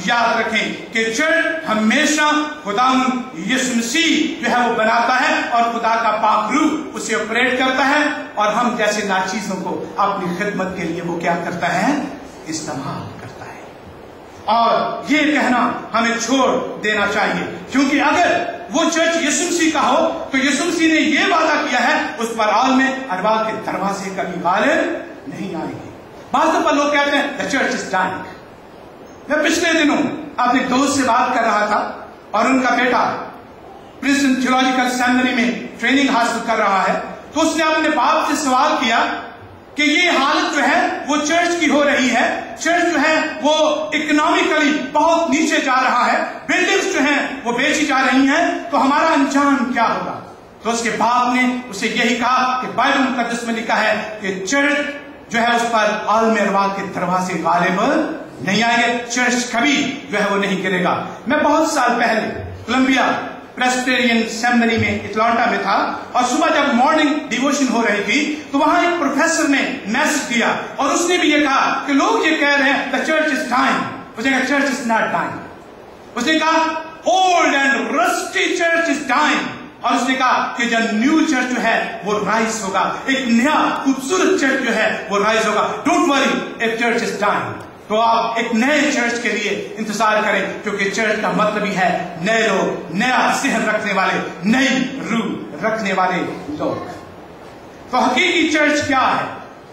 याद रखें कि चर्च हमेशा खुदावंद यीशु मसीह जो है वो बनाता है और खुदा का पाक रूह उसे ऑपरेट करता है और हम जैसे नाचीजों को अपनी खिदमत के लिए वो क्या करता है, इस्तेमाल करता है। और ये कहना हमें छोड़ देना चाहिए, क्योंकि अगर वो चर्च यीशु मसीह का हो तो यीशु मसीह ने ये वादा किया है उस पर आल में अरवा के दरवाजे कभी गालिब नहीं आएंगे। बात पर लोग कहते हैं द चर्च इज डाइंग। मैं पिछले दिनों अपने दोस्त से बात कर रहा था और उनका बेटा प्रिंसटन थियोलॉजिकल सेमिनरी में ट्रेनिंग हासिल कर रहा है, तो उसने अपने बाप से सवाल किया कि ये हालत जो है वो चर्च की हो रही है, चर्च जो है वो इकोनॉमिकली बहुत नीचे जा रहा है, बिल्डिंग्स जो हैं वो बेची जा रही हैं, तो हमारा अंजाम क्या होगा। तो उसके बाप ने उसे यही कहा कि बाइबल मुकद्दस में लिखा है कि चर्च जो है उस पर आलम अरवा के दरवाजे गालिब नहीं आएंगे, चर्च कभी जो है वो नहीं गिरेगा। मैं बहुत साल पहले कोलंबिया प्रेस्बिटेरियन सेमिनरी में एटलांटा में था और सुबह जब मॉर्निंग डिवोशन हो रही थी तो वहां एक प्रोफेसर ने मैसेज दिया और उसने भी ये कहा कि लोग ये कह रहे हैं द चर्च इज डाइंग। उसने कहा चर्च इज नॉट डाइंग। उसने कहा old and rusty church is dying, और उसने कहा कि जो न्यू चर्च जो है वो राइज होगा, एक नया खूबसूरत चर्च जो है वो राइज होगा। Don't worry if church is dying. तो आप एक नए चर्च के लिए इंतजार करें, क्योंकि चर्च का मतलब ही है नए लोग, नया सेहन रखने वाले, नई रूह रखने वाले लोग। तो हकीकी चर्च क्या है,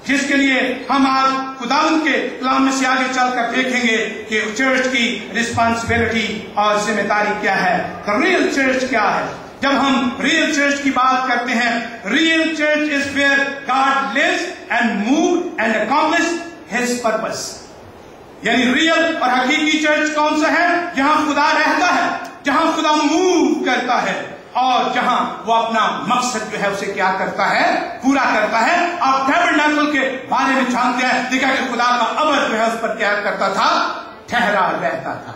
जिसके लिए हम आज खुदावंद के कलाम में से आगे चलकर देखेंगे कि चर्च की रिस्पांसिबिलिटी और जिम्मेदारी क्या है, द रियल चर्च क्या है। जब हम रियल चर्च की बात करते हैं, real church is where God lives and move and accomplish his purpose. यानी रियल और हकीकी चर्च कौन सा है, जहां खुदा रहता है, जहां खुदा मूव करता है और जहां वो अपना मकसद जो है उसे क्या करता है, पूरा करता है। आप टैबरनेकल के बारे में जानते हैं, देखा कि खुदा का अमर जो है उस पर क्या करता था, ठहरा रहता था।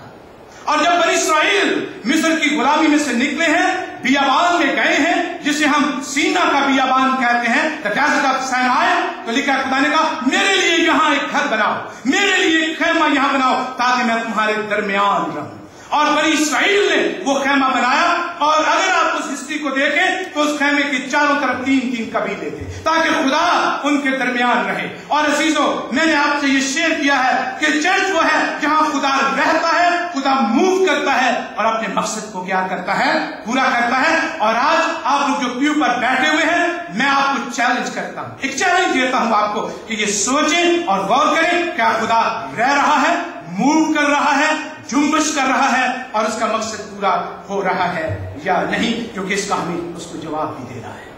और जब बनी इस्राएल मिस्र की गुलामी में से निकले हैं, बियाबान में गए हैं, जिसे हम सीना का बियाबान कहते हैं, द डेजर्ट ऑफ सिनाई, तो लिखा खुदा ने कहा मेरे लिए यहाँ एक घर बनाओ, मेरे लिए एक खैमा यहाँ बनाओ ताकि मैं तुम्हारे दरमियान रहूं। और बनी इस्राएल ने वो खैमा बनाया, और अगर आप उस हिस्ट्री को देखें तो उस खैमे के चारों तरफ 3-3 कबीले थे ताकि खुदा उनके दरमियान रहे। और अजीजों, मैंने आपसे ये शेयर किया है कि चर्च वो है जहां खुदा रहता है, खुदा मूव करता है और अपने मकसद को क्या करता है, पूरा करता है। और आज आप लोग जो प्यू पर बैठे हुए हैं, मैं आपको चैलेंज करता हूं, एक चैलेंज देता हूं आपको कि ये सोचें और गौर करें, क्या खुदा रह रहा है, मूव कर रहा है, जुम्बश कर रहा है और उसका मकसद पूरा हो रहा है या नहीं, क्योंकि इसका हमें उसको जवाब भी देना है।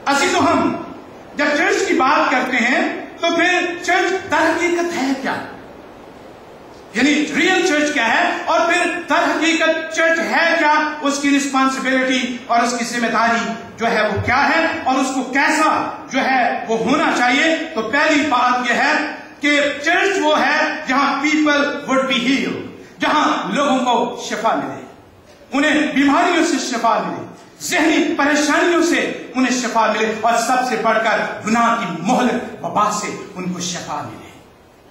असीजों, हम जब चर्च की बात करते हैं तो फिर चर्च दर हकीकत है क्या, यानी रियल चर्च क्या है, और फिर दर हकीकत चर्च है क्या, उसकी रिस्पांसिबिलिटी और उसकी जिम्मेदारी जो है वो क्या है और उसको कैसा जो है वो होना चाहिए। तो पहली बात यह है कि चर्च वो है जहां पीपल वुड बी हील्ड, जहां लोगों को शिफा मिले, उन्हें बीमारियों से शिफा मिले, ज़हनी परेशानियों से उन्हें शिफा मिले, और सबसे बढ़कर गुनाह की मोहलत वबा से उनको शिफा मिले।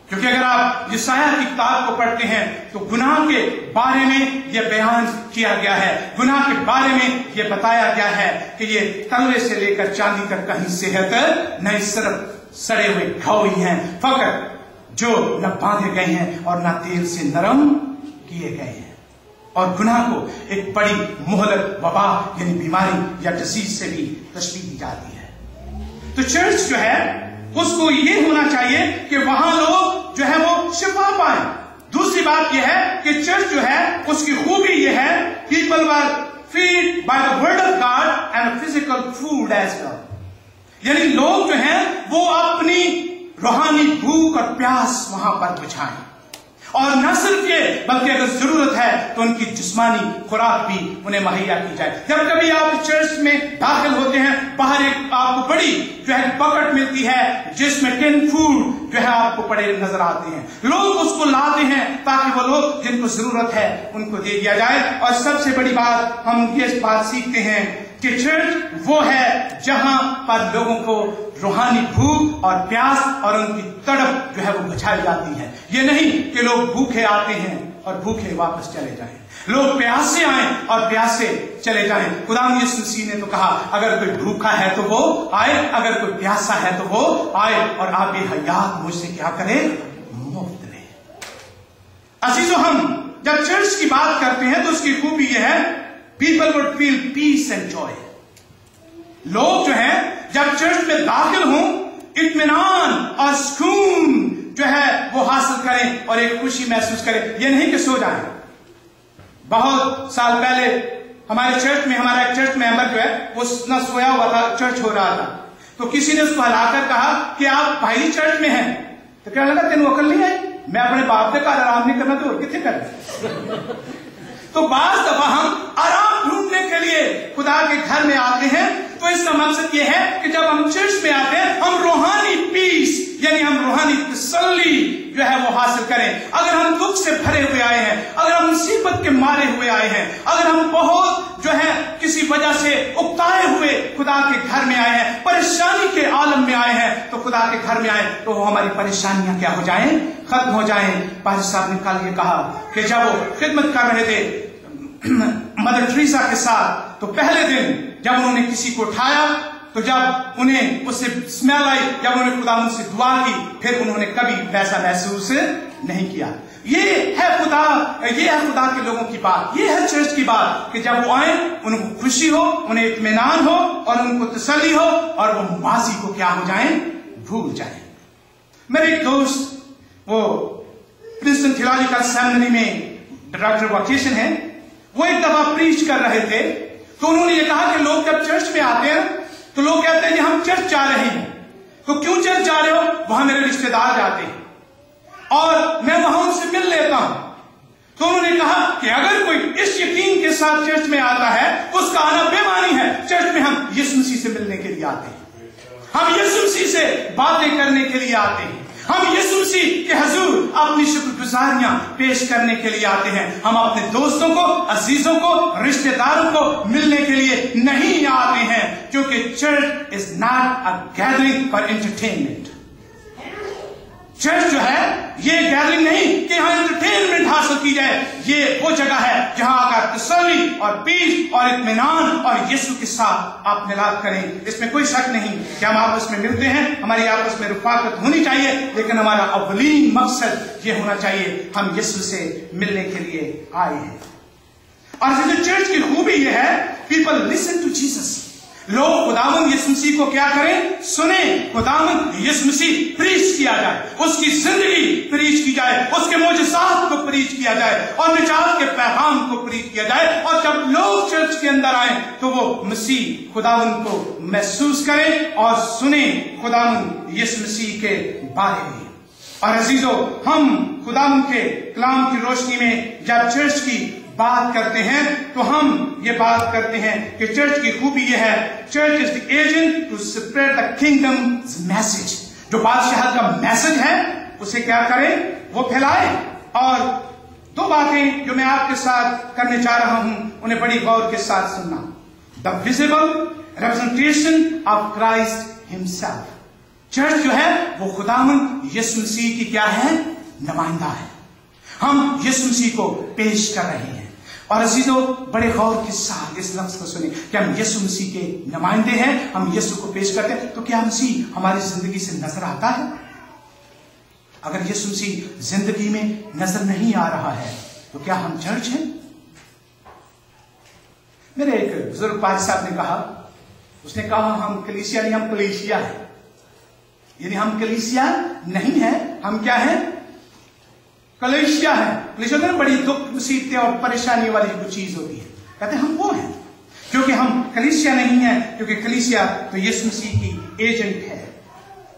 क्योंकि अगर आप यशायाह की किताब को पढ़ते हैं तो गुनाह के बारे में यह बयान किया गया है, गुनाह के बारे में यह बताया गया है कि ये तलवे से लेकर चांदी तक कहीं सेहत नहीं, सिर्फ सड़े हुए घाव ही हैं, फकत जो न बांधे गए हैं और न तेल से नरम किए गए हैं। और गुनाह को एक बड़ी मोहलत, वबा यानी बीमारी या डिसीज से भी तशबीह दी जाती है। तो चर्च जो है उसको ये होना चाहिए कि वहां लोग जो है वो शिफा पाए। दूसरी बात यह है कि चर्च जो है उसकी खूबी यह है, people were feed by the word of God and physical food as well, यानी लोग जो हैं वो अपनी रूहानी भूख और प्यास वहां पर बुझाएं, और न सिर्फ ये बल्कि अगर जरूरत है तो उनकी जिस्मानी खुराक भी उन्हें मुहैया की जाए। जब कभी आप चर्च में दाखिल होते हैं, बाहर एक आपको बड़ी जो है बकेट मिलती है जिसमें 10 फूड जो है आपको पड़े नजर आते हैं। लोग उसको लाते हैं ताकि वो लोग जिनको जरूरत है उनको दे दिया जाए। और सबसे बड़ी बात हम ये बात सीखते हैं कि चर्च वो है जहां पर लोगों को रूहानी भूख और प्यास और उनकी तड़प जो है वो बुझाई जाती है। ये नहीं कि लोग भूखे आते हैं और भूखे वापस चले जाएं, लोग प्यासे आए और प्यासे चले जाएं। खुदावंद यीशु मसीह ने तो कहा, अगर कोई भूखा है तो वो आए, अगर कोई प्यासा है तो वो आए और आप बेहयात मुझसे क्या करें, मुफ्त ले। अजीजों, हम जब चर्च की बात करते हैं तो उसकी खूबी यह है, people would feel peace and Joy. लोग जो है जब चर्च में दाखिल हों, इत्मीनान और सुकून जो है वो हासिल करें और एक खुशी महसूस करें। ये नहीं कि सो जाएं। बहुत साल पहले हमारे चर्च में, हमारा एक चर्च मेंबर जो है वो ना सोया हुआ था, चर्च हो रहा था, तो किसी ने उसको हिलाकर कहा कि आप भाई चर्च में हैं। तो क्या लगा, तेन अकल नहीं आई, मैं अपने बाप के घर आराम नहीं करना तो कितने कर। तो बाज दफा हम आराम ढूंढने के लिए खुदा के घर में आते हैं, तो इसका मकसद यह है कि जब हम चर्च में आते हैं हम रूहानी पीस यानी हम रूहानी तसल्ली जो है वो हासिल करें। अगर हम दुख से भरे हुए आए हैं, अगर हम मुसीबत के मारे हुए आए हैं, अगर हम बहुत जो है किसी वजह से उकताए हुए खुदा के घर में आए हैं, परेशानी के आलम में आए हैं, तो खुदा के घर में आए तो वो हमारी परेशानियां क्या हो जाएं, खत्म हो जाएं। पादरी साहब ने कल ये कहा कि जब वो खिदमत कर रहे थे मदर टेरेसा के साथ, तो पहले दिन जब उन्होंने किसी को उठाया, तो जब उन्हें उससे स्मेल आई, जब उन्होंने खुदावंद से दुआ की, फिर उन्होंने कभी वैसा महसूस नहीं किया। ये है खुदा के लोगों की बात, ये है चर्च की बात कि जब वो आए उनको खुशी हो, उन्हें इत्मीनान हो और उनको तसल्ली हो और वो माजी को क्या हो जाएं, भूल जाएं। मेरे एक दोस्त वो प्रिंसटन थियोलॉजिकल सेमिनरी में डॉक्टर वोकेशन है, वो एक दफा प्रीच कर रहे थे, तो उन्होंने ये कहा कि लोग जब चर्च में आते हैं तो लोग कहते हैं कि हम चर्च जा रहे हैं। तो क्यों चर्च जा रहे हो? वहां मेरे रिश्तेदार जाते हैं और मैं वहां उनसे मिल लेता हूं। तो उन्होंने कहा कि अगर कोई इस यकीन के साथ चर्च में आता है, उसका आना बेमानी है। चर्च में हम यीशु मसीह से मिलने के लिए आते हैं, हम यीशु मसीह से बातें करने के लिए आते हैं, हम यीशु मसीह के हुजूर अपनी शुक्रगुजारियां पेश करने के लिए आते हैं। हम अपने दोस्तों को, अजीजों को, रिश्तेदारों को मिलने के लिए नहीं आते हैं, क्योंकि church is not a gathering for entertainment. Church जो है ये गैदरिंग नहीं कि यहां एंटरटेनमेंट हासिल की जाए, ये वो जगह है जहां आकर तसल्ली और पीस और इत्मीनान और यीशु के साथ आप मिलाप करें। इसमें कोई शक नहीं कि हम आपस में मिलते हैं, हमारी आपस में रफाकत होनी चाहिए, लेकिन हमारा अव्वलीन मकसद ये होना चाहिए, हम यीशु से मिलने के लिए आए हैं। और जो चर्च की खूबी ये है, पीपल लिसन टू जीसस। लोग खुदावंद यीशु मसीह को क्या करें, सुने। खुदावंद यीशु मसीह प्रीच किया जाए, उसकी जिंदगी प्रीच की जाए, उसके मोजज़ात को प्रीच किया जाए और निजात के पैगाम को प्रीच किया जाए। और जब लोग चर्च के अंदर आए तो वो मसीह खुदावंद को महसूस करें और सुने खुदावंद यीशु मसीह के बारे में। और अजीजों, हम खुदावंद के कलाम की रोशनी में जब चर्च की बात करते हैं तो हम ये बात करते हैं कि चर्च की खूबी ये है, church is the agent to spread the kingdom's message. जो बादशाह का मैसेज है उसे क्या करें, वो फैलाए। और दो बातें जो मैं आपके साथ करने जा रहा हूं उन्हें बड़ी गौर के साथ सुनना। The visible representation of Christ himself. Church जो है वो खुदावंद यीशु मसीह की क्या है, नुमाइंदा है। हम यीशु मसीह को पेश कर रहे हैं। और अजीजों, बड़े गौर के साथ इस लफ्ज को सुने कि हम यीशु मसीह के नुमाइंदे हैं, हम यीशु को पेश करते हैं। तो क्या मसीह हमारी जिंदगी से नजर आता है? अगर यीशु मसीह जिंदगी में नजर नहीं आ रहा है तो क्या हम चर्च हैं? मेरे एक बुजुर्ग पादरी साहब ने कहा, उसने कहा हम कलीसिया नहीं, हम कलीसिया है। यानी हम कलीसिया नहीं है, हम क्या है, कलीसिया है। कलीसिया में बड़ी दुख मुसीबतें और परेशानी वाली कुछ चीज होती है, कहते हैं हम वो हैं। क्योंकि हम कलीसिया नहीं है, क्योंकि कलीसिया तो यीशु मसीह की एजेंट है।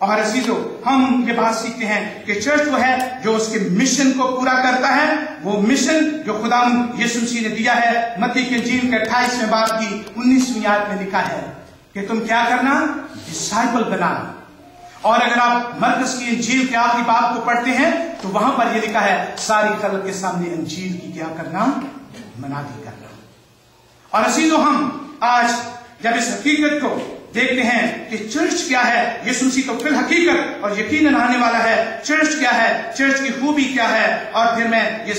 और अजीजों, हम ये बात सीखते हैं कि चर्च वो है जो उसके मिशन को पूरा करता है। वो मिशन जो खुदावंद यीशु मसीह ने दिया है, मत्ती की इंजील के 28वें बाब की 19वीं आयत में लिखा है कि तुम क्या करना, डिसाइपल बनाना। और अगर आप मरकस की इंजील के आखिरी बाब को पढ़ते हैं तो वहां पर यह लिखा है, सारी खल्क के सामने इंजील की क्या करना, मनादी करना। और अजीजों, हम आज जब इस हकीकत को देखते हैं कि चर्च क्या है, यीशु मसीह तो फिल हकीकत और यकीनन आने वाला है। चर्च क्या है, चर्च की खूबी क्या है, और फिर मैं ये